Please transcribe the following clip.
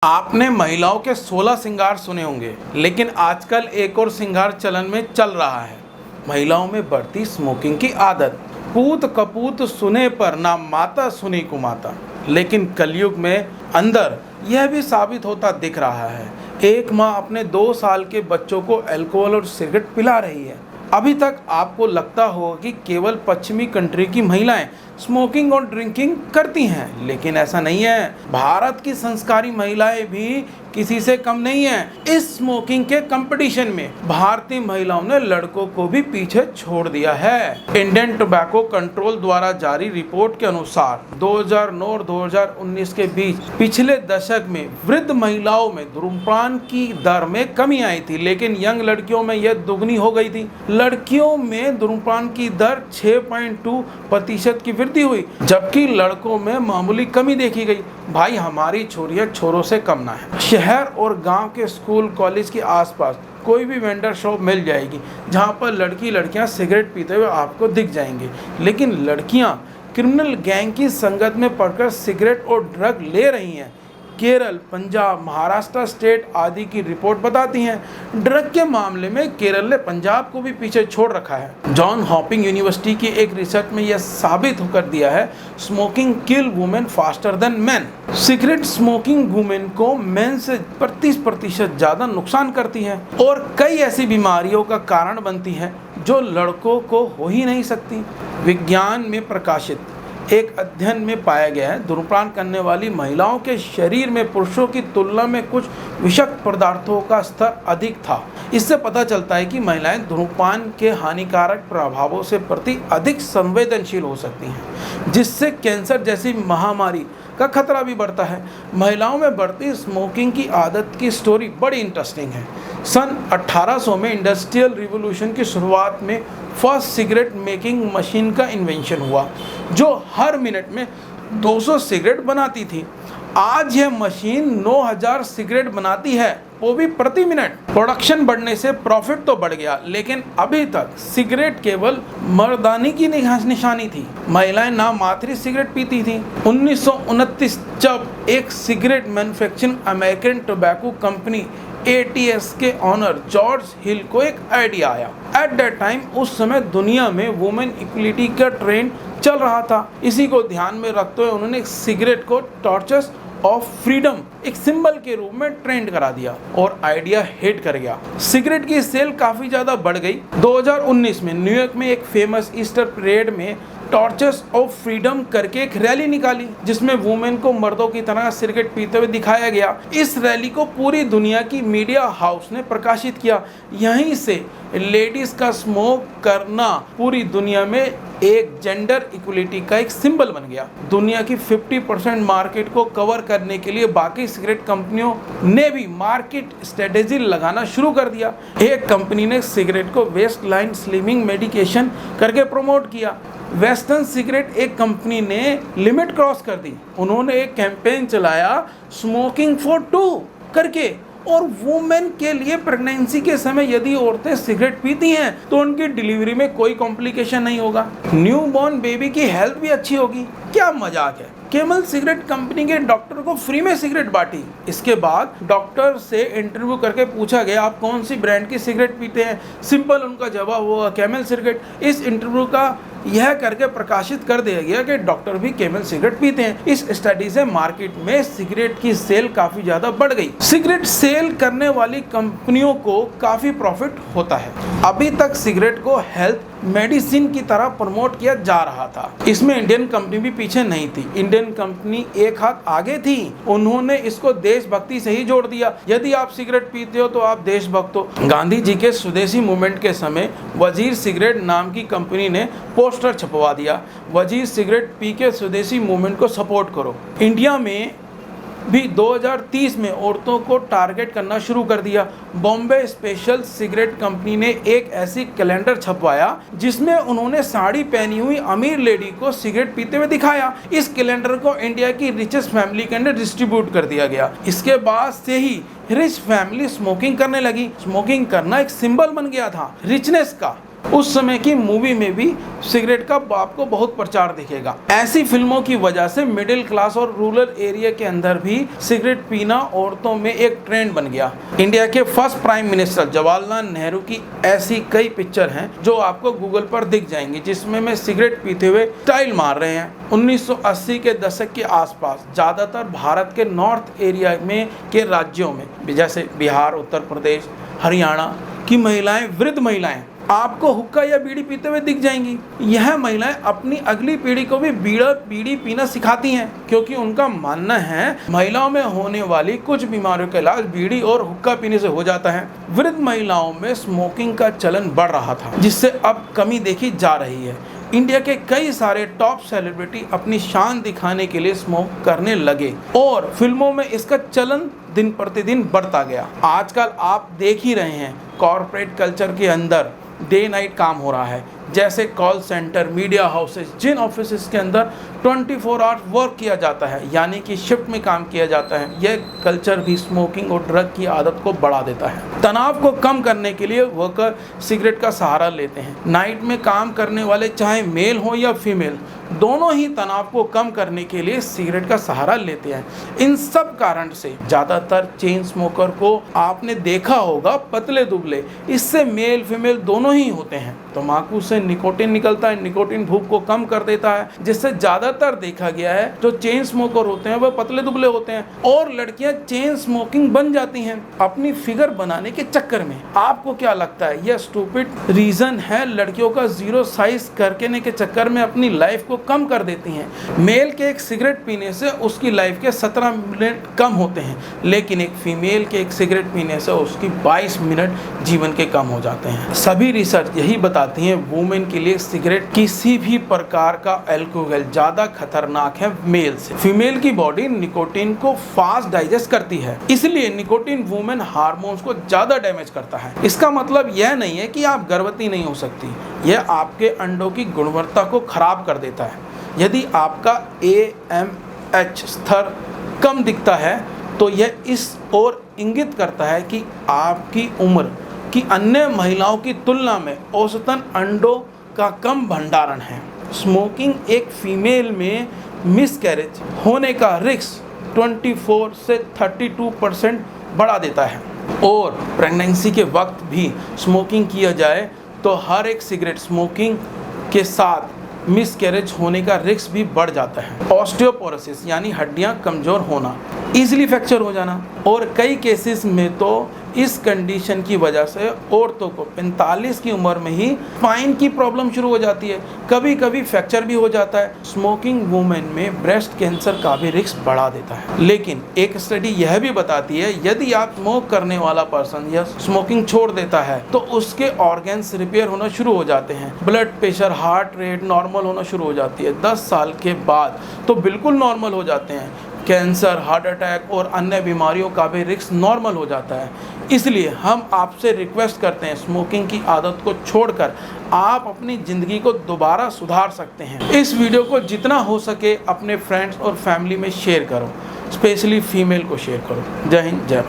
आपने महिलाओं के 16 श्रृंगार सुने होंगे, लेकिन आजकल एक और श्रृंगार चलन में चल रहा है। महिलाओं में बढ़ती स्मोकिंग की आदत। पूत कपूत सुने पर ना माता सुनी कुमाता, लेकिन कलयुग में अंदर यह भी साबित होता दिख रहा है। एक माँ अपने 2 साल के बच्चों को अल्कोहल और सिगरेट पिला रही है। अभी तक आपको लगता होगा कि केवल पश्चिमी कंट्री की महिलाएं स्मोकिंग और ड्रिंकिंग करती हैं, लेकिन ऐसा नहीं है। भारत की संस्कारी महिलाएं भी किसी से कम नहीं हैं। इस स्मोकिंग के कंपटीशन में भारतीय महिलाओं ने लड़कों को भी पीछे छोड़ दिया है। इंडियन टोबैको कंट्रोल द्वारा जारी रिपोर्ट के अनुसार 2009 और 2019 के बीच पिछले दशक में वृद्ध महिलाओं में धूम्रपान की दर में कमी आई थी, लेकिन यंग लड़कियों में यह दुगनी हो गई थी। लड़कियों में धूम्रपान की दर 6.2% की वृद्धि हुई, जबकि लड़कों में मामूली कमी देखी गई। भाई, हमारी छोरियां छोरों से कम ना है। शहर और गांव के स्कूल कॉलेज के आसपास कोई भी वेंडर शॉप मिल जाएगी जहां पर लड़कियां सिगरेट पीते हुए आपको दिख जाएंगे, लेकिन लड़कियां क्रिमिनल गैंग की संगत में पड़कर सिगरेट और ड्रग ले रही हैं। केरल, पंजाब, महाराष्ट्र स्टेट आदि की रिपोर्ट बताती हैं। ड्रग के मामले में केरल ने पंजाब को भी पीछे छोड़ रखा है। जॉन हॉपिंग यूनिवर्सिटी की एक रिसर्च में यह साबित होकर दिया है, smoking kill women faster than men. Cigarette smoking women को मेन से 35% ज्यादा नुकसान करती है और कई ऐसी बीमारियों का कारण बनती है जो लड़कों को हो ही नहीं सकती। विज्ञान में प्रकाशित एक अध्ययन में पाया गया है, धूम्रपान करने वाली महिलाओं के शरीर में पुरुषों की तुलना में कुछ विषाक्त पदार्थों का स्तर अधिक था। इससे पता चलता है कि महिलाएं धूम्रपान के हानिकारक प्रभावों से प्रति अधिक संवेदनशील हो सकती हैं, जिससे कैंसर जैसी महामारी का खतरा भी बढ़ता है। महिलाओं में बढ़ती स्मोकिंग की आदत की स्टोरी बड़ी इंटरेस्टिंग है। सन 1800 में इंडस्ट्रियल रिवॉल्यूशन की शुरुआत में फर्स्ट सिगरेट मेकिंग मशीन का इन्वेंशन हुआ, जो हर मिनट में 200 सिगरेट बनाती थी। आज यह मशीन 9000 सिगरेट बनाती है, वो भी प्रति मिनट। प्रोडक्शन बढ़ने से प्रॉफिट तो बढ़ गया, लेकिन अभी तक सिगरेट केवल मर्दानी की निशानी थी। महिलाएं नाम मात्र ही सिगरेट पीती थी। 1929 जब एक cigarette manufacturing American tobacco company ATS के ऑनर जॉर्ज हिल को एक आइडिया आया। एट दैट टाइम, उस समय दुनिया में वुमेन इक्वलिटी का ट्रेंड चल रहा था। इसी को ध्यान में रखते हुए उन्होंने सिगरेट को टॉर्चेस ऑफ फ्रीडम एक सिंबल के रूप में ट्रेंड करा दिया और आइडिया हिट कर गया। सिगरेट की सेल काफी ज्यादा बढ़ गई। 2019 में न्यूयॉर्क में एक फेमस ईस्टर परेड में टॉर्चेस ऑफ फ्रीडम करके एक रैली निकाली, जिसमें वुमेन को मर्दों की तरह सिगरेट पीते हुए दिखाया गया। इस रैली को पूरी दुनिया की मीडिया हाउस ने प्रकाशित किया। यहीं से लेडीज का स्मोक करना पूरी दुनिया में एक जेंडर इक्वलिटी का एक सिंबल बन गया। दुनिया की 50% मार्केट को कवर करने के लिए बाकी सिगरेट कंपनियों ने भी मार्केट स्ट्रेटेजी लगाना शुरू कर दिया। एक कंपनी ने सिगरेट को वेस्ट लाइन स्लिमिंग मेडिकेशन करके प्रमोट किया। वेस्टर्न सिगरेट एक कंपनी ने लिमिट क्रॉस कर दी। उन्होंने एक कैंपेन चलाया, स्मोकिंग फॉर 2 करके, और वुमेन के लिए प्रेगनेंसी के समय यदि औरतें सिगरेट पीती हैं तो उनकी डिलीवरी में कोई कॉम्प्लिकेशन नहीं होगा, न्यूबॉर्न बेबी की हेल्थ भी अच्छी होगी। क्या मजाक है। केमल सिगरेट कंपनी के डॉक्टर को फ्री में सिगरेट बांटी। इसके बाद डॉक्टर से इंटरव्यू करके पूछा गया, आप कौन सी ब्रांड की सिगरेट पीते हैं? सिंपल उनका जवाब हुआ, केमल सिगरेट। इस इंटरव्यू का यह करके प्रकाशित कर दिया गया कि डॉक्टर भी केमल सिगरेट पीते हैं। इस स्टडी से मार्केट में सिगरेट की सेल काफी ज्यादा बढ़ गई। सिगरेट सेल करने वाली कंपनियों को काफी प्रॉफिट होता है। अभी तक सिगरेट को हेल्थ मेडिसिन की तरह प्रमोट किया जा रहा था। इसमें इंडियन कंपनी भी पीछे नहीं थी। इंडियन कंपनी एक हाथ आगे थी। उन्होंने इसको देशभक्ति से ही जोड़ दिया। यदि आप सिगरेट पीते हो तो आप देशभक्त हो। गांधी जी के स्वदेशी मूवमेंट के समय वजीर सिगरेट नाम की कंपनी ने पोस्टर छपवा दिया, वजीर सिगरेट पी के स्वदेशी मूवमेंट को सपोर्ट करो। इंडिया में भी 2030 में औरतों को टारगेट करना शुरू कर दिया। बॉम्बे स्पेशल सिगरेट कंपनी ने एक ऐसी कैलेंडर छपवाया जिसमें उन्होंने साड़ी पहनी हुई अमीर लेडी को सिगरेट पीते हुए दिखाया। इस कैलेंडर को इंडिया की रिचेस्ट फैमिली के अंदर डिस्ट्रीब्यूट कर दिया गया। इसके बाद से ही रिच फैमिली स्मोकिंग करने लगी। स्मोकिंग करना एक सिंबल बन गया था रिचनेस का। उस समय की मूवी में भी सिगरेट का आपको बहुत प्रचार दिखेगा। ऐसी फिल्मों की वजह से मिडिल क्लास और रूरल एरिया के अंदर भी सिगरेट पीना औरतों में एक ट्रेंड बन गया। इंडिया के first prime minister Jawaharlal Nehru की ऐसी कई पिक्चर हैं जो आपको गूगल पर दिख जाएंगी, जिसमें में सिगरेट पीते हुए स्टाइल मार रहे हैं। 1980 के दशक के आसपास ज़्यादातर भारत के नॉर्थ एरिया में के राज्यों में जैसे बिहार, उत्तर प्रदेश, हरियाणा की महिलाएं, वृद्ध महिलाएं आपको हुक्का या बीड़ी पीते हुए दिख जाएंगी। यह महिलाएं अपनी अगली पीढ़ी को भी बीड़ी पीना सिखाती हैं, क्योंकि उनका मानना है महिलाओं में होने वाली कुछ बीमारियों का इलाज बीड़ी और हुक्का पीने से हो जाता है। वृद्ध महिलाओं में स्मोकिंग का चलन बढ़ रहा था, जिससे अब कमी देखी जा रही है। इंडिया के कई सारे टॉप सेलिब्रिटी अपनी शान दिखाने के लिए स्मोक करने लगे और फिल्मों में इसका चलन दिन प्रतिदिन बढ़ता गया। आजकल आप देख ही रहे हैं कॉर्पोरेट कल्चर के अंदर डे नाइट काम हो रहा है, जैसे कॉल सेंटर, मीडिया हाउसेस, जिन ऑफिसेस के अंदर 24 आवर्स वर्क किया जाता है, यानी कि शिफ्ट में काम किया जाता है। यह कल्चर भी स्मोकिंग और ड्रग की आदत को बढ़ा देता है। तनाव को कम करने के लिए वर्कर सिगरेट का सहारा लेते हैं। नाइट में काम करने वाले चाहे मेल हो या फीमेल, दोनों ही तनाव को कम करने के लिए सिगरेट का सहारा लेते हैं। इन सब कारण से ज़्यादातर चेन स्मोकर को आपने देखा होगा पतले दुबले, इससे मेल फीमेल दोनों ही होते हैं। तंबाकू से निकोटिन निकलता है, निकोटिन भूख को कम कर देता है, जिससे ज़्यादातर देखा गया है जो चेन स्मोकर होते हैं वह पतले दुबले होते हैं और लड़कियां चेन स्मोकिंग बन जाती हैं अपनी फिगर बनाने के चक्कर में। आपको क्या लगता है यह स्टूपिड रीज़न है? लड़कियों का जीरो साइज करने के चक्कर में अपनी लाइफ को कम कर देती हैं। मेल के एक सिगरेट पीने से उसकी लाइफ के 17 मिनट कम होते हैं, लेकिन एक फीमेल के एक सिगरेट पीने से उसकी 22 मिनट जीवन के कम हो जाते हैं। सभी रिसर्च यही बताती हैं वुमेन के लिए सिगरेट किसी भी प्रकार का अल्कोहल ज़्यादा खतरनाक है मेल से। फीमेल की बॉडी निकोटिन को फास्ट डाइजेस्ट करती है, इसलिए निकोटिन वुमेन हार्मोन्स को ज़्यादा डैमेज करता है। इसका मतलब यह नहीं है कि आप गर्भवती नहीं हो सकती, यह आपके अंडों की गुणवत्ता को खराब कर देता है। यदि आपका AMH स्तर कम दिखता है तो यह इस ओर इंगित करता है कि आपकी उम्र की अन्य महिलाओं की तुलना में औसतन अंडों का कम भंडारण है। स्मोकिंग एक फीमेल में मिसकैरेज होने का रिस्क 24 से 32% बढ़ा देता है और प्रेगनेंसी के वक्त भी स्मोकिंग किया जाए तो हर एक सिगरेट स्मोकिंग के साथ मिसकैरेज होने का रिस्क भी बढ़ जाता है। ऑस्टियोपोरोसिस यानी हड्डियां कमज़ोर होना, ईजिली फ्रैक्चर हो जाना और कई केसेस में तो इस कंडीशन की वजह से औरतों को 45 की उम्र में ही स्पाइन की प्रॉब्लम शुरू हो जाती है, कभी कभी फ्रैक्चर भी हो जाता है। स्मोकिंग वुमेन में ब्रेस्ट कैंसर का भी रिस्क बढ़ा देता है। लेकिन एक स्टडी यह भी बताती है यदि आप स्मोक करने वाला पर्सन या स्मोकिंग छोड़ देता है तो उसके ऑर्गन्स रिपेयर होना शुरू हो जाते हैं। Blood pressure, heart rate normal होना शुरू हो जाती है। 10 साल के बाद तो बिल्कुल नॉर्मल हो जाते हैं। कैंसर, हार्ट अटैक और अन्य बीमारियों का भी रिस्क नॉर्मल हो जाता है। इसलिए हम आपसे रिक्वेस्ट करते हैं स्मोकिंग की आदत को छोड़कर आप अपनी ज़िंदगी को दोबारा सुधार सकते हैं। इस वीडियो को जितना हो सके अपने फ्रेंड्स और फैमिली में शेयर करो, स्पेशली फीमेल को शेयर करो। जय हिंद, जय भारत।